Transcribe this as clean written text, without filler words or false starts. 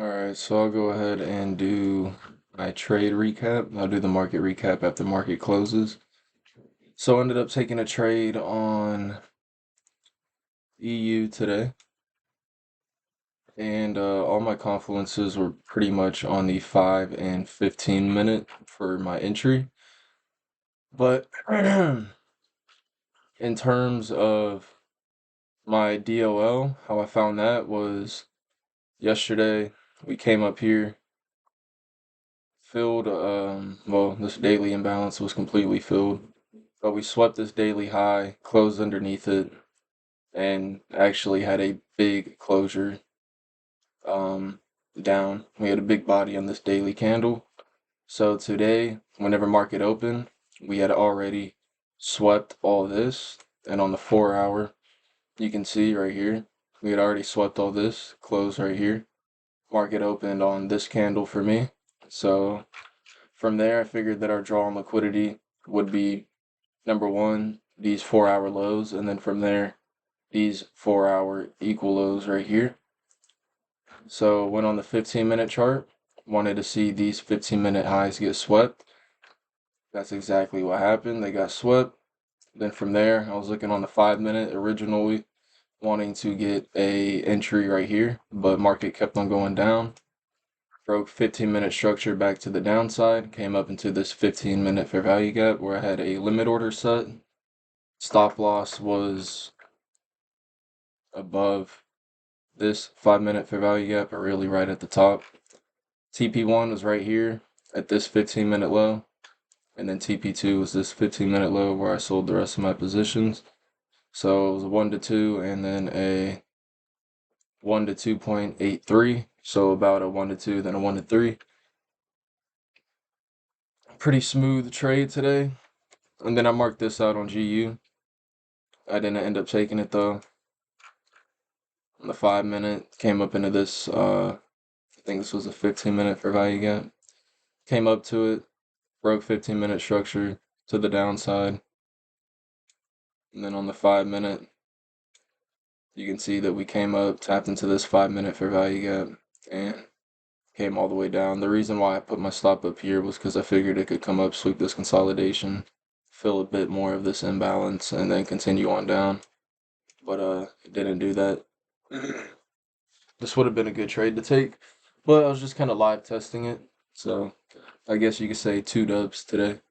Alright, so I'll go ahead and do my trade recap. I'll do the market recap after market closes. So I ended up taking a trade on EU today, and all my confluences were pretty much on the 5 and 15 minute for my entry. But in terms of my DOL, how I found that was yesterday we came up here, filled, well, this daily imbalance was completely filled, but we swept this daily high, closed underneath it, and actually had a big closure um, down. We had a big body on this daily candle. So today, whenever market opened, we had already swept all this, and on the 4 hour, you can see right here, we had already swept all this, closed right here. Market opened on this candle for me. So from there, I figured that our draw on liquidity would be number one, these 4 hour lows, and then from there, these 4 hour equal lows right here. So went on the 15-minute chart, wanted to see these 15-minute highs get swept. That's exactly what happened. They got swept. Then from there, I was looking on the 5-minute originally, wanting to get a entry right here, but market kept on going down. Broke 15-minute structure back to the downside, came up into this 15-minute fair value gap where I had a limit order set. Stop loss was above this 5-minute fair value gap, or really right at the top. TP1 was right here at this 15-minute low, and then TP2 was this 15-minute low where I sold the rest of my positions. So it was a 1 to 2 and then a 1 to 2.83. So about a 1 to 2, then a 1 to 3. Pretty smooth trade today. And then I marked this out on GU. I didn't end up taking it though. On the 5-minute, came up into this, I think this was a 15-minute fair value gap. Came up to it, broke 15-minute structure to the downside. And then on the 5-minute, you can see that we came up, tapped into this 5-minute fair value gap, and came all the way down. The reason why I put my stop up here was because I figured it could come up, sweep this consolidation, fill a bit more of this imbalance, and then continue on down. But it didn't do that. This would have been a good trade to take, but I was just kind of live testing it. So I guess you could say 2 dubs today.